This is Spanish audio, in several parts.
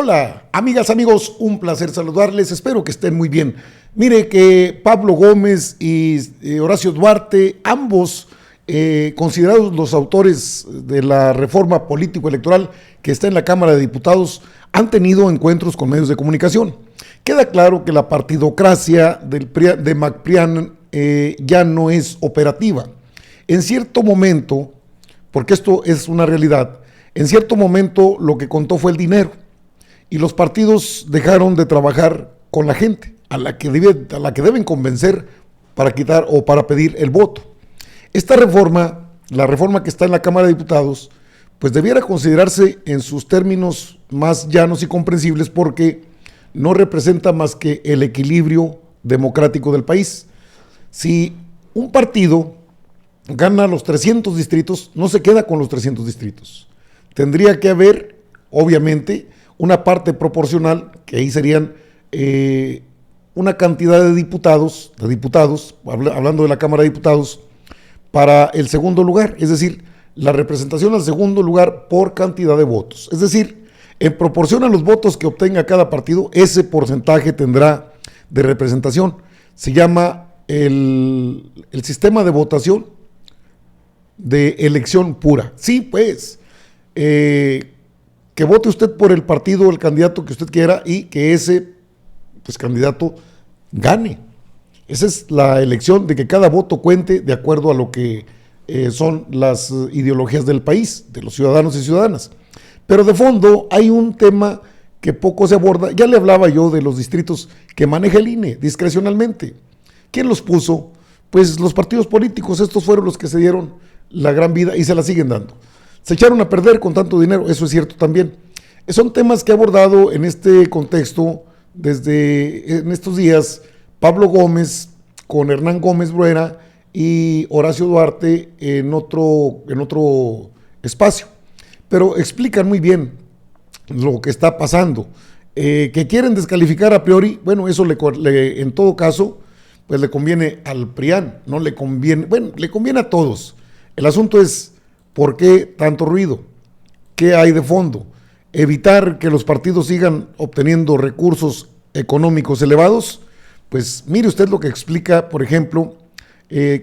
Hola, amigas, amigos, un placer saludarles, espero que estén muy bien. Mire que Pablo Gómez y Horacio Duarte, ambos considerados los autores de la reforma político-electoral que está en la Cámara de Diputados, han tenido encuentros con medios de comunicación. Queda claro que la partidocracia de McPrian ya no es operativa. En cierto momento, porque esto es una realidad, en cierto momento lo que contó fue el dinero. Y los partidos dejaron de trabajar con la gente, a la que deben convencer para quitar o para pedir el voto. Esta reforma, la reforma que está en la Cámara de Diputados, pues debiera considerarse en sus términos más llanos y comprensibles porque no representa más que el equilibrio democrático del país. Si un partido gana los 300 distritos, no se queda con los 300 distritos. Tendría que haber, obviamente, una parte proporcional, que ahí serían una cantidad de diputados, hablando de la Cámara de Diputados, para el segundo lugar, es decir, la representación al segundo lugar por cantidad de votos. Es decir, en proporción a los votos que obtenga cada partido, ese porcentaje tendrá de representación. Se llama el sistema de votación de elección pura. Sí, pues, que vote usted por el partido o el candidato que usted quiera y que ese pues, candidato gane. Esa es la elección, de que cada voto cuente de acuerdo a lo que son las ideologías del país, de los ciudadanos y ciudadanas. Pero de fondo hay un tema que poco se aborda. Ya le hablaba yo de los distritos que maneja el INE discrecionalmente. ¿Quién los puso? Pues los partidos políticos. Estos fueron los que se dieron la gran vida y se la siguen dando. Se echaron a perder con tanto dinero, eso es cierto también. Son temas que ha abordado en este contexto desde en estos días Pablo Gómez con Hernán Gómez Bruera y Horacio Duarte en otro espacio. Pero explican muy bien lo que está pasando. Que quieren descalificar a priori, bueno, eso en todo caso, pues le conviene al PRIAN, no le conviene, bueno, le conviene a todos. El asunto es, ¿por qué tanto ruido? ¿Qué hay de fondo? Evitar que los partidos sigan obteniendo recursos económicos elevados. Pues mire usted lo que explica, por ejemplo,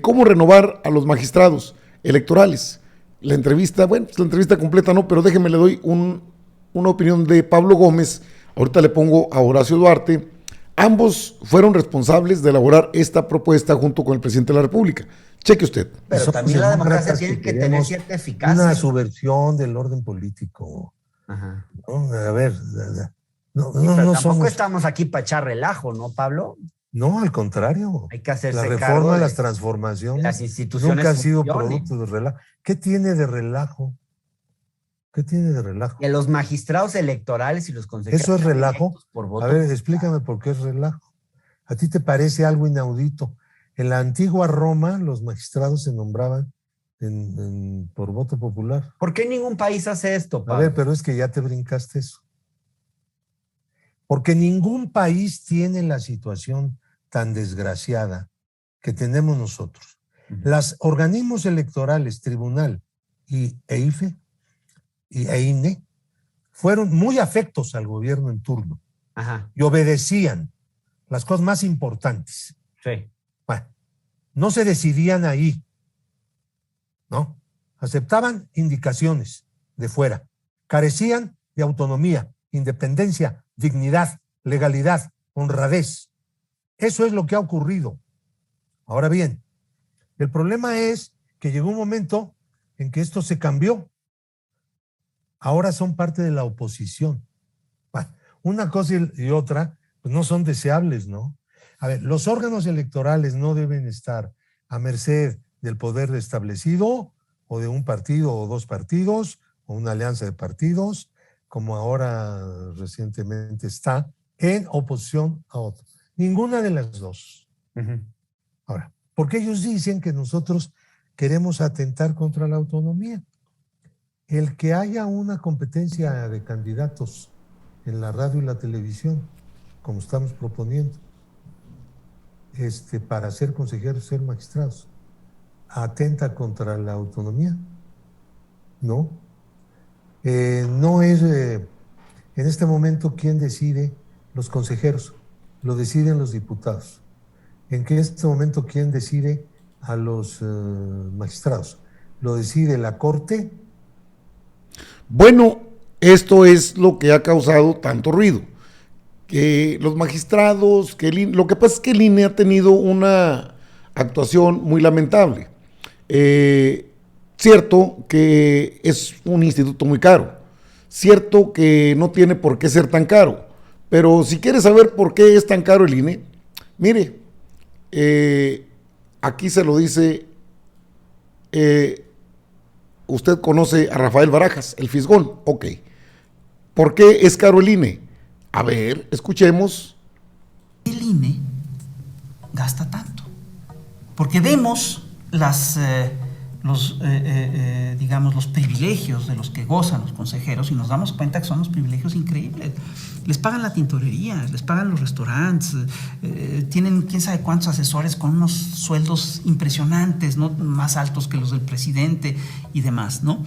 cómo renovar a los magistrados electorales. La entrevista, bueno, la entrevista completa no, pero déjeme, le doy una opinión de Pablo Gómez. Ahorita le pongo a Horacio Duarte. Ambos fueron responsables de elaborar esta propuesta junto con el presidente de la República. Cheque usted. Pero también la democracia tiene que tener cierta eficacia. Una subversión del orden político. Ajá. ¿No? A ver, no tampoco somos... estamos aquí para echar relajo, ¿no, Pablo? No, al contrario. Hay que hacerse la reforma, las transformaciones, las instituciones nunca ha sido producto de relajo. ¿Qué tiene de relajo? ¿Qué tiene de relajo? Que los magistrados electorales y los consejeros. ¿Eso es relajo? Por voto. A ver, explícame por qué es relajo. ¿A ti te parece algo inaudito? En la antigua Roma, los magistrados se nombraban por voto popular. ¿Por qué ningún país hace esto, Pablo? A ver, pero es que ya te brincaste eso. Porque ningún país tiene la situación tan desgraciada que tenemos nosotros. Los organismos electorales, tribunal e IFE e INE, fueron muy afectos al gobierno en turno. Ajá. Y obedecían las cosas más importantes. Sí. Bueno, no se decidían ahí, ¿no? Aceptaban indicaciones de fuera, carecían de autonomía, independencia, dignidad, legalidad, honradez. Eso es lo que ha ocurrido. Ahora bien, el problema es que llegó un momento en que esto se cambió. Ahora son parte de la oposición. Bueno, una cosa y otra pues no son deseables, ¿no? A ver, los órganos electorales no deben estar a merced del poder establecido o de un partido o dos partidos o una alianza de partidos, como ahora recientemente está, en oposición a otro. Ninguna de las dos. Ahora, porque ellos dicen que nosotros queremos atentar contra la autonomía. El que haya una competencia de candidatos en la radio y la televisión, como estamos proponiendo, para ser consejeros, ser magistrados, atenta contra la autonomía. No. No es En este momento, ¿quién decide? Los consejeros. Lo deciden los diputados. En este momento, ¿quién decide a los magistrados? ¿Lo decide la Corte? Bueno, esto es lo que ha causado tanto ruido. Que los magistrados, lo que pasa es que el INE ha tenido una actuación muy lamentable. Cierto que es un instituto muy caro, cierto que no tiene por qué ser tan caro, pero si quiere saber por qué es tan caro el INE, mire, aquí se lo dice, usted conoce a Rafael Barajas, el Fisgón, ok. ¿Por qué es caro el INE? A ver, escuchemos. El INE gasta tanto, porque vemos los privilegios de los que gozan los consejeros y nos damos cuenta que son los privilegios increíbles. Les pagan la tintorería, les pagan los restaurantes, tienen quién sabe cuántos asesores con unos sueldos impresionantes, ¿no? Más altos que los del presidente y demás, ¿no?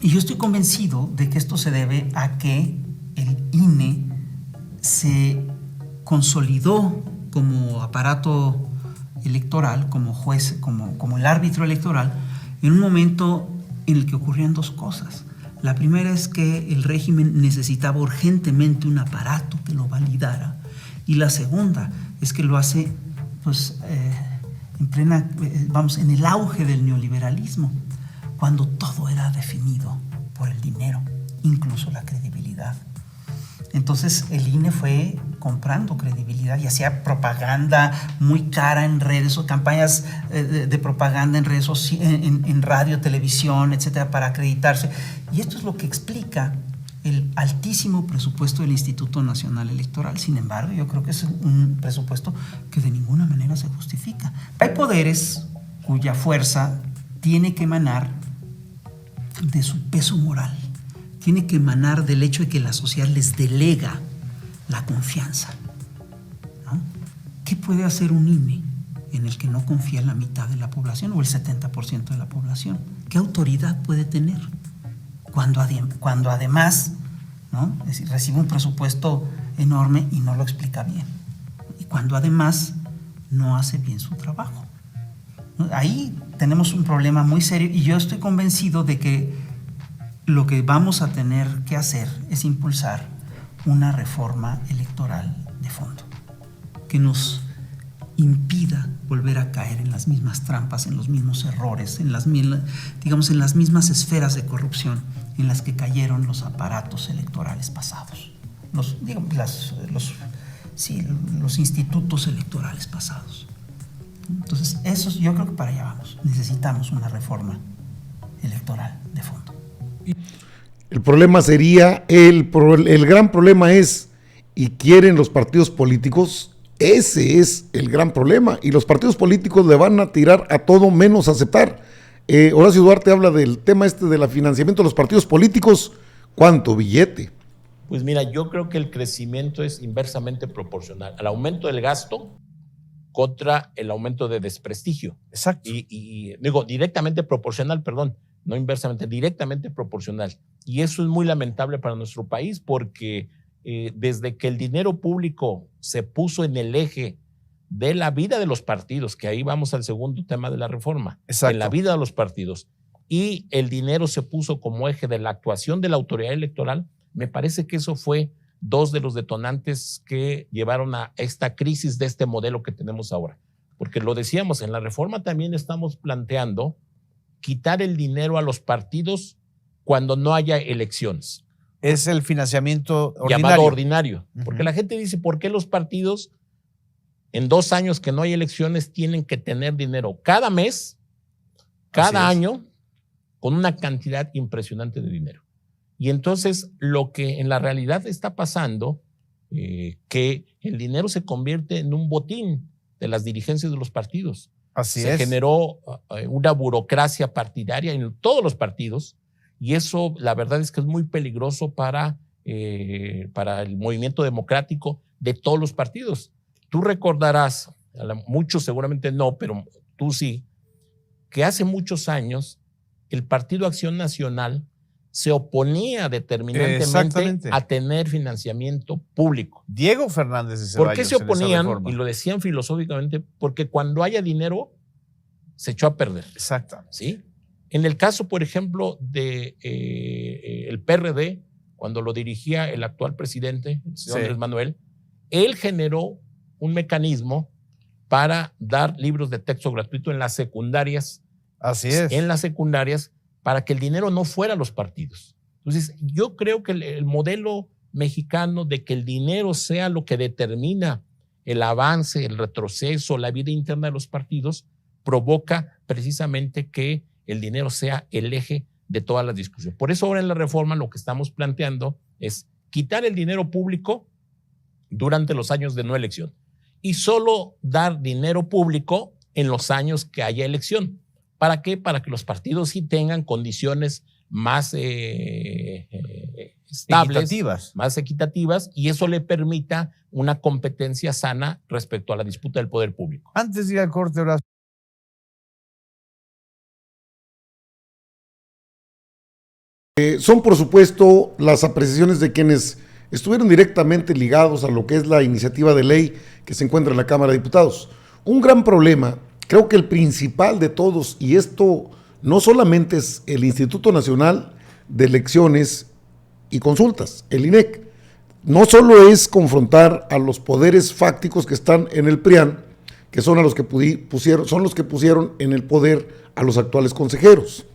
Y yo estoy convencido de que esto se debe a que el INE se consolidó como aparato electoral, como juez, como el árbitro electoral, en un momento en el que ocurrían dos cosas. La primera es que el régimen necesitaba urgentemente un aparato que lo validara, y la segunda es que lo hace pues, en el auge del neoliberalismo, cuando todo era definido por el dinero, incluso la credibilidad. Entonces el INE fue comprando credibilidad y hacía propaganda muy cara en redes, o campañas de propaganda en redes sociales, en radio, televisión, etcétera, para acreditarse. Y esto es lo que explica el altísimo presupuesto del Instituto Nacional Electoral. Sin embargo, yo creo que es un presupuesto que de ninguna manera se justifica. Hay poderes cuya fuerza tiene que emanar de su peso moral, tiene que emanar del hecho de que la sociedad les delega la confianza, ¿no? ¿Qué puede hacer un INE en el que no confía la mitad de la población o el 70% de la población? ¿Qué autoridad puede tener cuando además, ¿no? Es decir, recibe un presupuesto enorme y no lo explica bien? Y cuando además no hace bien su trabajo. Ahí tenemos un problema muy serio, y yo estoy convencido de que lo que vamos a tener que hacer es impulsar una reforma electoral de fondo que nos impida volver a caer en las mismas trampas, en los mismos errores, en las mismas esferas de corrupción en las que cayeron los aparatos electorales pasados, los institutos electorales pasados. Entonces, yo creo que para allá vamos. Necesitamos una reforma electoral de fondo. El problema sería, el gran problema es, ¿y quieren los partidos políticos? Ese es el gran problema, y los partidos políticos le van a tirar a todo menos aceptar. Horacio Duarte habla del tema del financiamiento de los partidos políticos. ¿Cuánto billete? Pues mira, yo creo que el crecimiento es inversamente proporcional al aumento del gasto contra el aumento de desprestigio. Exacto. Y digo, directamente proporcional, perdón, no inversamente, directamente proporcional. Y eso es muy lamentable para nuestro país, porque desde que el dinero público se puso en el eje de la vida de los partidos, que ahí vamos al segundo tema de la reforma, exacto, en la vida de los partidos, y el dinero se puso como eje de la actuación de la autoridad electoral, me parece que eso fue dos de los detonantes que llevaron a esta crisis de este modelo que tenemos ahora. Porque lo decíamos, en la reforma también estamos planteando quitar el dinero a los partidos cuando no haya elecciones. Es el financiamiento ordinario. Llamado ordinario. Porque la gente dice, ¿por qué los partidos en 2 años que no hay elecciones tienen que tener dinero cada mes, cada año, con una cantidad impresionante de dinero? Y entonces lo que en la realidad está pasando, que el dinero se convierte en un botín de las dirigencias de los partidos. Así se es. generó una burocracia partidaria en todos los partidos, y eso la verdad es que es muy peligroso para el movimiento democrático de todos los partidos. Tú recordarás, muchos seguramente no, pero tú sí, que hace muchos años el Partido Acción Nacional se oponía determinantemente a tener financiamiento público. Diego Fernández de Ceballos. ¿Por qué se oponían? Y lo decían filosóficamente, porque cuando haya dinero, se echó a perder. Exacto. ¿Sí? En el caso, por ejemplo, de el PRD, cuando lo dirigía el actual presidente, el señor Andrés Manuel, él generó un mecanismo para dar libros de texto gratuito en las secundarias. Así es. En las secundarias, para que el dinero no fuera a los partidos. Entonces, yo creo que el modelo mexicano de que el dinero sea lo que determina el avance, el retroceso, la vida interna de los partidos, provoca precisamente que el dinero sea el eje de todas las discusiones. Por eso ahora en la reforma lo que estamos planteando es quitar el dinero público durante los años de no elección y solo dar dinero público en los años que haya elección. ¿Para qué? Para que los partidos sí tengan condiciones más estables, más equitativas, y eso le permita una competencia sana respecto a la disputa del poder público. Antes de ir al corte, Horacio. Son, por supuesto, las apreciaciones de quienes estuvieron directamente ligados a lo que es la iniciativa de ley que se encuentra en la Cámara de Diputados. Un gran problema, creo que el principal de todos, y esto no solamente es el Instituto Nacional de Elecciones y Consultas, el INEC, no solo es confrontar a los poderes fácticos que están en el PRIAN, que son a los que pusieron en el poder a los actuales consejeros,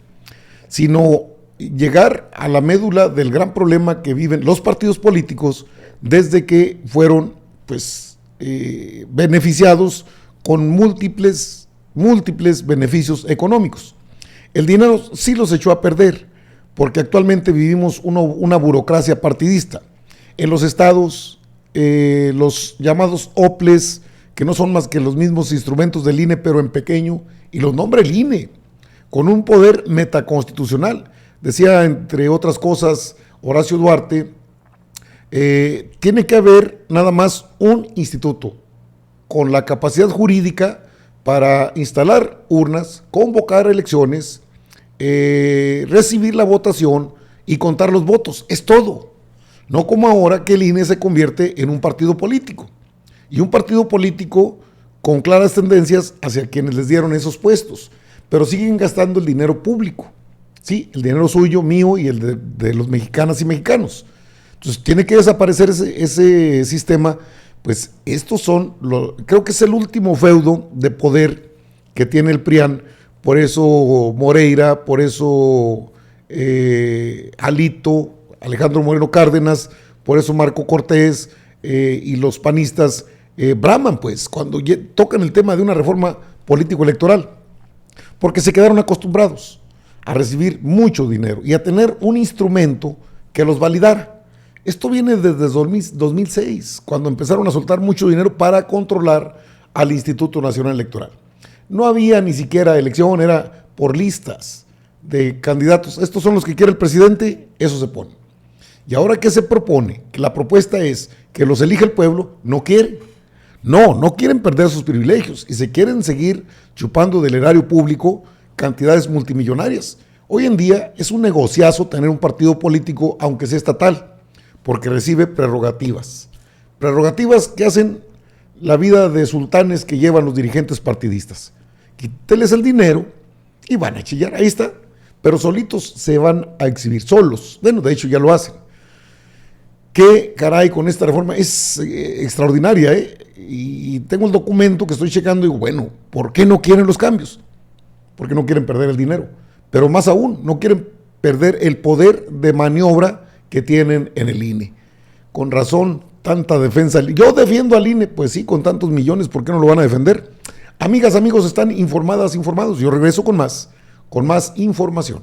sino llegar a la médula del gran problema que viven los partidos políticos desde que fueron beneficiados con múltiples beneficios económicos. El dinero sí los echó a perder, porque actualmente vivimos una burocracia partidista. En los estados, los llamados OPLES, que no son más que los mismos instrumentos del INE, pero en pequeño, y los nombra el INE, con un poder metaconstitucional. Decía, entre otras cosas, Horacio Duarte, tiene que haber nada más un instituto con la capacidad jurídica para instalar urnas, convocar elecciones, recibir la votación y contar los votos. Es todo. No como ahora que el INE se convierte en un partido político. Y un partido político con claras tendencias hacia quienes les dieron esos puestos. Pero siguen gastando el dinero público. Sí, el dinero suyo, mío y el de los mexicanas y mexicanos. Entonces tiene que desaparecer ese sistema. Pues estos son, creo que es el último feudo de poder que tiene el PRIAN. Por eso Moreira, por eso Alito, Alejandro Moreno Cárdenas, por eso Marco Cortés y los panistas braman, pues, cuando tocan el tema de una reforma político-electoral, porque se quedaron acostumbrados a recibir mucho dinero y a tener un instrumento que los validara. Esto viene desde 2006, cuando empezaron a soltar mucho dinero para controlar al Instituto Nacional Electoral. No había ni siquiera elección, era por listas de candidatos. Estos son los que quiere el presidente, eso se pone. Y ahora, ¿qué se propone? Que la propuesta es que los elija el pueblo, no quieren. No quieren perder sus privilegios y se quieren seguir chupando del erario público cantidades multimillonarias. Hoy en día es un negociazo tener un partido político, aunque sea estatal, porque recibe prerrogativas que hacen la vida de sultanes que llevan los dirigentes partidistas. Quíteles el dinero y van a chillar, ahí está, pero solitos se van a exhibir, solos. Bueno, de hecho ya lo hacen. Qué caray con esta reforma, es extraordinaria, y tengo el documento que estoy checando y digo, bueno, ¿por qué no quieren los cambios? Porque no quieren perder el dinero, pero más aún, no quieren perder el poder de maniobra que tienen en el INE. Con razón, tanta defensa. Yo defiendo al INE, pues sí, con tantos millones, ¿por qué no lo van a defender? Amigas, amigos, están informados. Yo regreso con más información.